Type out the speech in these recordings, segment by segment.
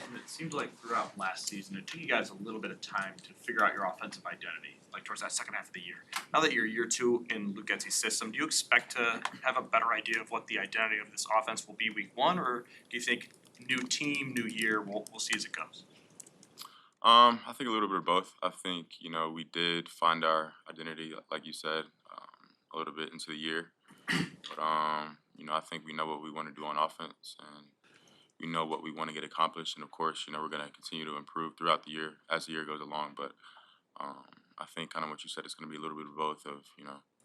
Justin, it seemed like throughout last season, it took you guys a little bit of time to figure out your offensive identity, like towards that second half of the year. Now that you're year two in Luke Getsy's system, do you expect to have a better idea of what the identity of this offense will be week one, or do you think new team, new year, we'll see as it goes? I think a little bit of both. I think, we did find our identity, like you said, a little bit into the year. But, I think we know what we want to do on offense and we know what we want to get accomplished. And of course, we're going to continue to improve throughout the year as the year goes along. But I think kind of what you said is going to be a little bit of both of,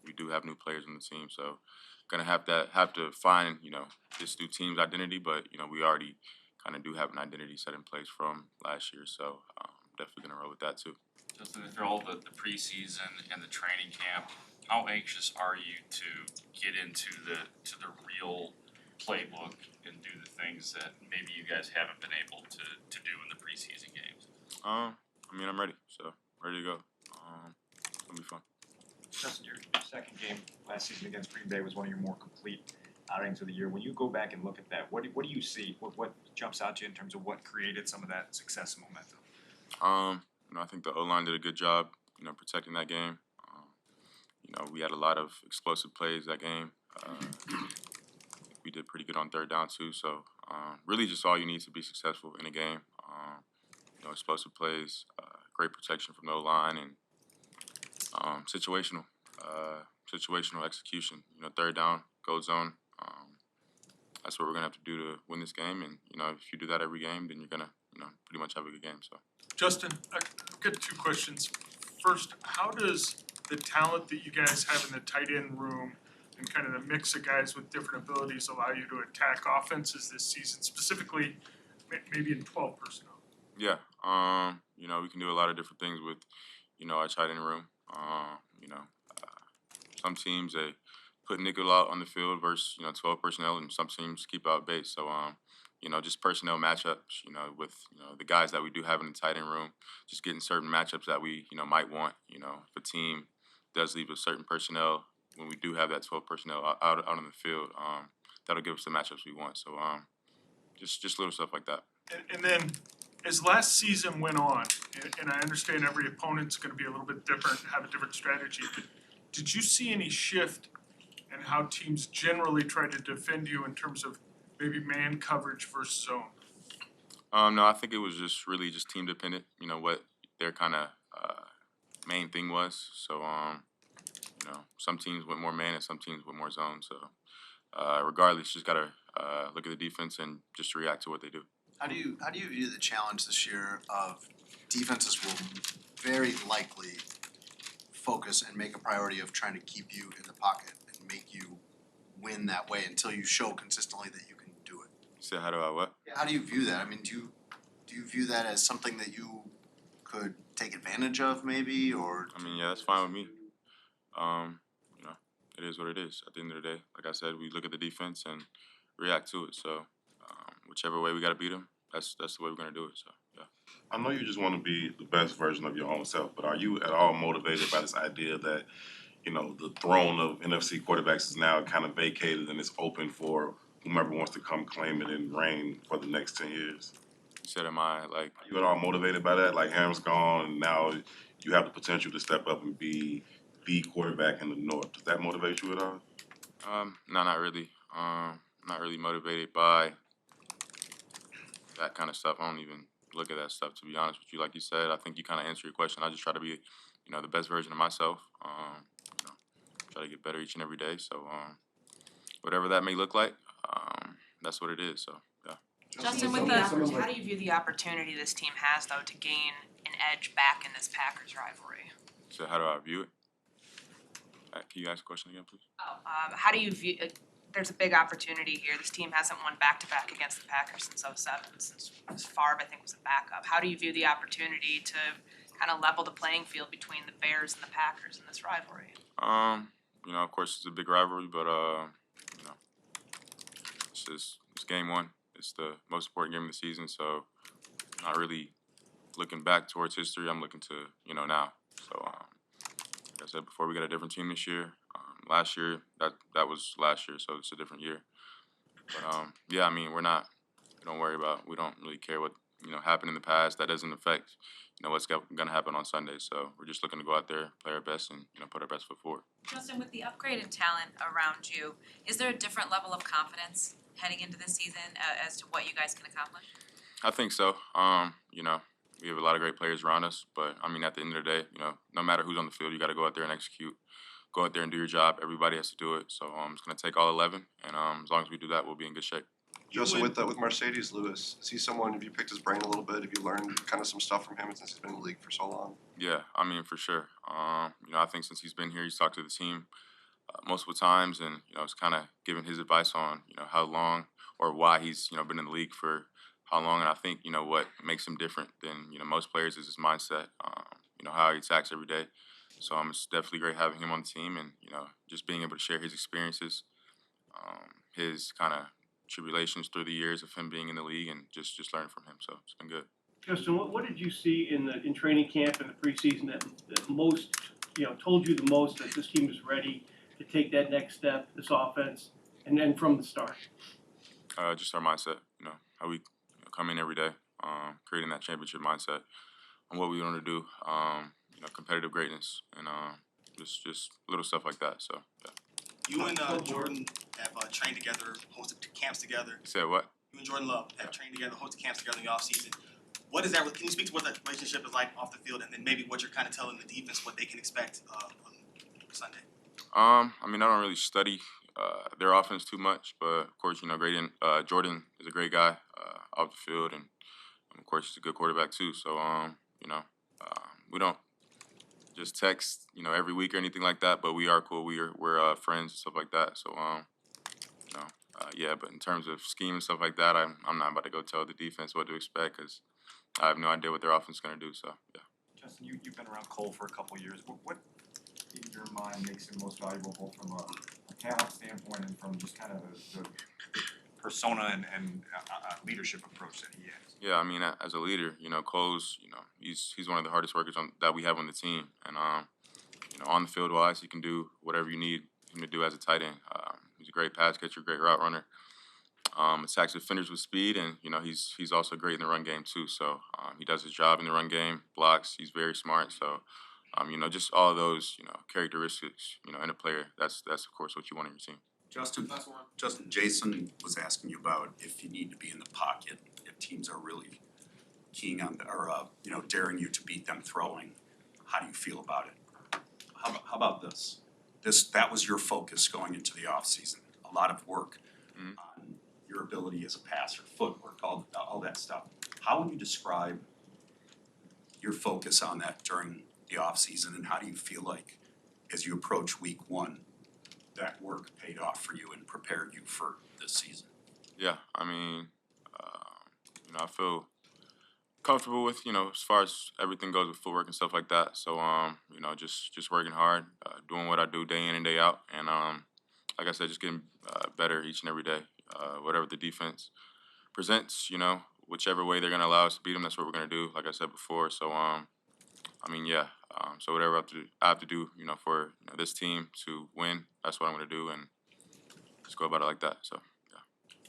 we do have new players on the team. So going to have to find, this new team's identity. But, we already kind of do have an identity set in place from last year. So definitely going to roll with that too. Justin, after all the preseason and the training camp, how anxious are you to get into the real playbook and do the things that maybe you guys haven't been able to do in the preseason games? I'm ready. So ready to go. It's gonna be fun. Justin, your second game last season against Green Bay was one of your more complete outings of the year. When you go back and look at that, what do you see? What jumps out to you in terms of what created some of that success and momentum? I think the O-line did a good job, protecting that game. We had a lot of explosive plays that game. We did pretty good on third down too. So really just all you need to be successful in a game. Explosive plays, great protection from the O-line, and situational execution. Third down, go zone. That's what we're gonna have to do to win this game. And if you do that every game, then you're gonna pretty much have a good game. So. Justin, I've got two questions. First, how does the talent that you guys have in the tight end room and kind of the mix of guys with different abilities allow you to attack offenses this season, specifically maybe in 12 personnel? Yeah, we can do a lot of different things with, our tight end room. Some teams, they put nickel out on the field versus, 12 personnel, and some teams keep out base. So, just personnel matchups, with, the guys that we do have in the tight end room, just getting certain matchups that we, might want. If a team does leave a certain personnel, when we do have that 12 personnel out on the field, that'll give us the matchups we want. So, just little stuff like that. And then, as last season went on, and I understand every opponent's going to be a little bit different, have a different strategy, but did you see any shift in how teams generally try to defend you in terms of maybe man coverage versus zone? No, I think it was just really just team dependent. What their kind of main thing was. So, some teams went more man and some teams went more zone. So, regardless, just gotta look at the defense and just react to what they do. How do you view the challenge this year of defenses will very likely focus and make a priority of trying to keep you in the pocket and make you win that way until you show consistently that you can do it? So how do I what? How do you view that? I mean, do you view that as something that you could take advantage of maybe, or? Yeah, that's fine with me. It is what it is. At the end of the day, like I said, we look at the defense and react to it. So, whichever way we got to beat them, that's the way we're gonna do it. So, yeah. I know you just want to be the best version of your own self, but are you at all motivated by this idea that, the throne of NFC quarterbacks is now kind of vacated and it's open for whomever wants to come claim it and reign for the next 10 years? You said, am I like? Are you at all motivated by that? Like Ham's gone and now you have the potential to step up and be the quarterback in the North. Does that motivate you at all? No, not really. Not really motivated by that kind of stuff. I don't even look at that stuff, to be honest with you. Like you said, I think you kind of answered your question. I just try to be, the best version of myself. Try to get better each and every day. So, whatever that may look like, that's what it is. So, yeah. Justin, how do you view the opportunity this team has, though, to gain an edge back in this Packers rivalry? So, how do I view it? Can you ask the question again, please? How do you view? There's a big opportunity here. This team hasn't won back-to-back against the Packers since '07, since Favre, I think, was a backup. How do you view the opportunity to kind of level the playing field between the Bears and the Packers in this rivalry? Of course, it's a big rivalry, but it's game one. It's the most important game of the season, so not really looking back towards history. I'm looking to now. So, like I said before, we got a different team this year. Last year, that was last year, so it's a different year. But we don't worry about. We don't really care what happened in the past, that doesn't affect what's gonna happen on Sunday. So we're just looking to go out there, play our best, and put our best foot forward. Justin, with the upgraded talent around you, is there a different level of confidence heading into this season as to what you guys can accomplish? I think so. We have a lot of great players around us, but I mean, at the end of the day, no matter who's on the field, you got to go out there and execute. Go out there and do your job. Everybody has to do it. So it's going to take all 11, and as long as we do that, we'll be in good shape. Justin, with Mercedes Lewis, is he someone, have you picked his brain a little bit? Have you learned kind of some stuff from him since he's been in the league for so long? Yeah, I mean, for sure. I think since he's been here, he's talked to the team multiple times, and it's kind of given his advice on how long or why he's been in the league for how long. And I think what makes him different than most players is his mindset. How he attacks every day. So it's definitely great having him on the team, and just being able to share his experiences, his kind of tribulations through the years of him being in the league, and just learning from him. So it's been good. Justin, what did you see in training camp and the preseason that most told you the most that this team is ready to take that next step, this offense, and then from the start? Just our mindset. How we come in every day, creating that championship mindset, and what we want to do. Competitive greatness, and just little stuff like that. So yeah. You and Jordan have trained together, hosted camps together. You said what? You and Jordan Love have trained together, hosted camps together in the offseason. What is that? Can you speak to what that relationship is like off the field, and then maybe what you're kind of telling the defense what they can expect on Sunday? I mean, I don't really study their offense too much, but of course, Jordan is a great guy off the field, and of course, he's a good quarterback too. So, we don't just text, every week or anything like that, but we are cool. We're friends and stuff like that. So, yeah. But in terms of scheme and stuff like that, I'm not about to go tell the defense what to expect because I have no idea what their offense is going to do. So, yeah. Justin, you've been around Cole for a couple of years. What in your mind makes him most valuable, both from a talent standpoint and from just kind of the persona and leadership approach that he has? Yeah, I mean, as a leader, Cole's, he's one of the hardest workers that we have on the team, and on the field wise, he can do whatever you need him to do as a tight end. He's a great pass catcher, great route runner. Attacks defenders with speed, and he's also great in the run game too. So he does his job in the run game, blocks. He's very smart. So just all of those characteristics in a player. That's of course what you want in your team. Justin, Jason was asking you about if you need to be in the pocket, if teams are really keying on daring you to beat them throwing. How do you feel about it? How about this? That was your focus going into the offseason. A lot of work on your ability as a passer, footwork, all that stuff. How would you describe your focus on that during the offseason, and how do you feel like as you approach week one that work paid off for you and prepared you for this season? Yeah, I mean, I feel comfortable with, as far as everything goes with footwork and stuff like that. So, just working hard, doing what I do day in and day out. And like I said, just getting better each and every day. Whatever the defense presents, whichever way they're going to allow us to beat them, that's what we're going to do, like I said before. So, so whatever I have to do, for this team to win, that's what I'm going to do, and just go about it like that. So, yeah.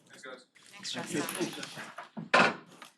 Thanks, guys. Thanks, Justin. Thanks, Justin.